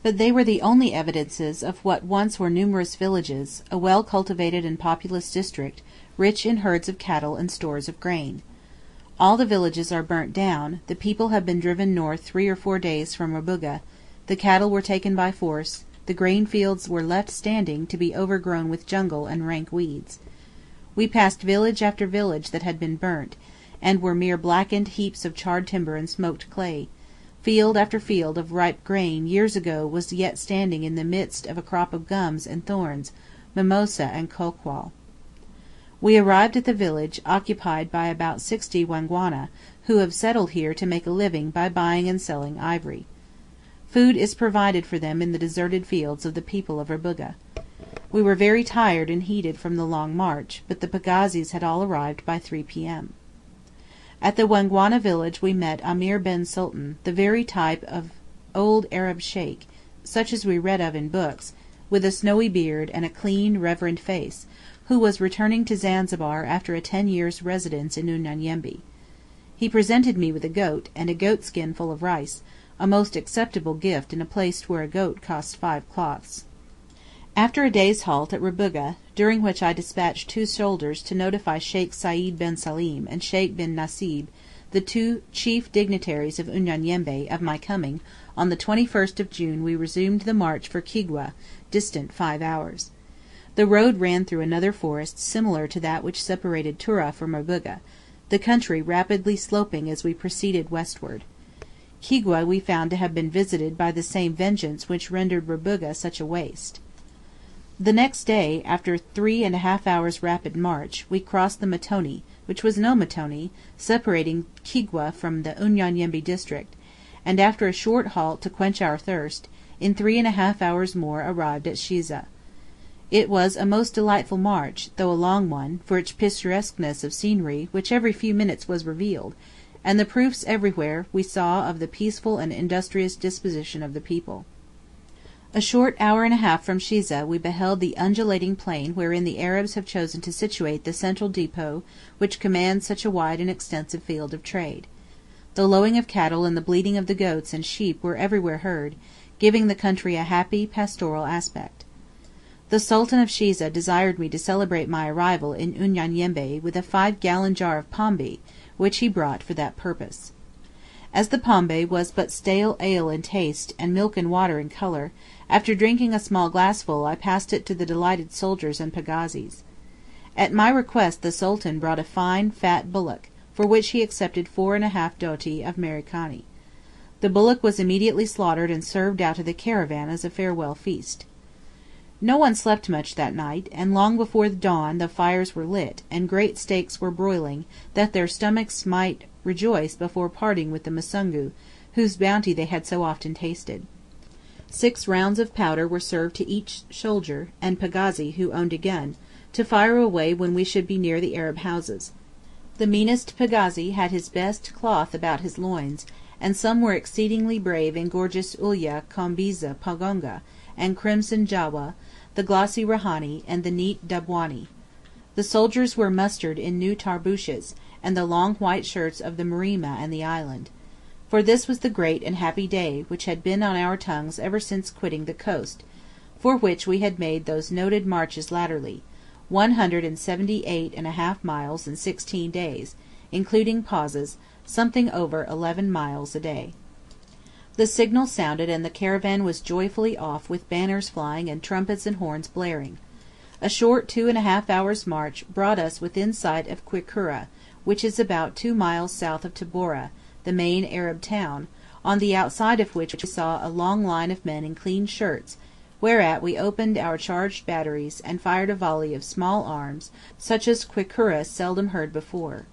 But they were the only evidences of what once were numerous villages, a well cultivated and populous district, rich in herds of cattle and stores of grain. All the villages are burnt down, the people have been driven north 3 or 4 days from Rubuga, the cattle were taken by force, the grain fields were left standing to be overgrown with jungle and rank weeds. We passed village after village that had been burnt, and were mere blackened heaps of charred timber and smoked clay; field after field of ripe grain years ago was yet standing in the midst of a crop of gums and thorns, mimosa and kolquall. We arrived at the village, occupied by about 60 Wangwana, who have settled here to make a living by buying and selling ivory. Food is provided for them in the deserted fields of the people of Rubuga. We were very tired and heated from the long march, but the pagazis had all arrived by 3 p.m. At the Wangwana village we met Amir ben Sultan, the very type of old Arab sheykh, such as we read of in books, with a snowy beard and a clean, reverend face, who was returning to Zanzibar after a 10 years' residence in Unyanyembe. He presented me with a goat, and a goat skin full of rice, a most acceptable gift in a place where a goat costs 5 cloths. After a day's halt at Rubuga, during which I despatched 2 soldiers to notify Sheykh Sayd bin Salim and Sheykh bin Nasib, the 2 chief dignitaries of Unyanyembe, of my coming, on the 21st of June we resumed the march for Kigwa, distant 5 hours. The road ran through another forest similar to that which separated Tura from Rubuga, the country rapidly sloping as we proceeded westward. Kigwa we found to have been visited by the same vengeance which rendered Rubuga such a waste. The next day, after 3½ hours' rapid march, we crossed the Mtoni, which was no Mtoni, separating Kigwa from the Unyanyembe district, and after a short halt to quench our thirst, in 3½ hours more arrived at Shiza. It was a most delightful march, though a long one, for its picturesqueness of scenery which every few minutes was revealed, and the proofs everywhere we saw of the peaceful and industrious disposition of the people. A short hour and a half from Shiza we beheld the undulating plain wherein the Arabs have chosen to situate the central depot which commands such a wide and extensive field of trade. The lowing of cattle and the bleating of the goats and sheep were everywhere heard, giving the country a happy, pastoral aspect. The Sultan of Shiza desired me to celebrate my arrival in Unyanyembe with a 5-gallon jar of pombe, which he brought for that purpose. As the pombe was but stale ale in taste and milk and water in colour, after drinking a small glassful I passed it to the delighted soldiers and pagazis. At my request the Sultan brought a fine fat bullock, for which he accepted 4½ doti of Merikani. The bullock was immediately slaughtered and served out to the caravan as a farewell feast. No one slept much that night, and long before the dawn the fires were lit, and great steaks were broiling, that their stomachs might rejoice before parting with the Musungu, whose bounty they had so often tasted. 6 rounds of powder were served to each soldier and pagazi who owned a gun, to fire away when we should be near the Arab houses. The meanest pagazi had his best cloth about his loins, and some were exceedingly brave in gorgeous ulya kombiza pagonga, and crimson jawa, the glossy rahani, and the neat dabwani. The soldiers were mustered in new tarbushes, and the long white shirts of the Mrima and the island. For this was the great and happy day which had been on our tongues ever since quitting the coast, for which we had made those noted marches latterly, 178½ miles in 16 days, including pauses, something over 11 miles a day. The signal sounded and the caravan was joyfully off with banners flying and trumpets and horns blaring. A short 2½ hours' march brought us within sight of Kwikuru, which is about 2 miles south of Tabora, the main Arab town, on the outside of which we saw a long line of men in clean shirts, whereat we opened our charged batteries, and fired a volley of small arms, such as Kwikuru seldom heard before.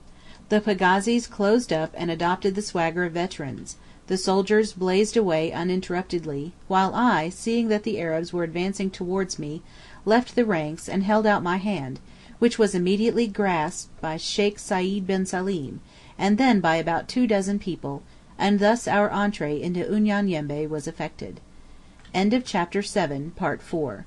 The pagazis closed up and adopted the swagger of veterans, the soldiers blazed away uninterruptedly, while I, seeing that the Arabs were advancing towards me, left the ranks and held out my hand, which was immediately grasped by Sheykh Sayd bin Salim, and then by about 2 dozen people, and thus our entrée into Unyanyembe was effected. Chapter 7 Part 4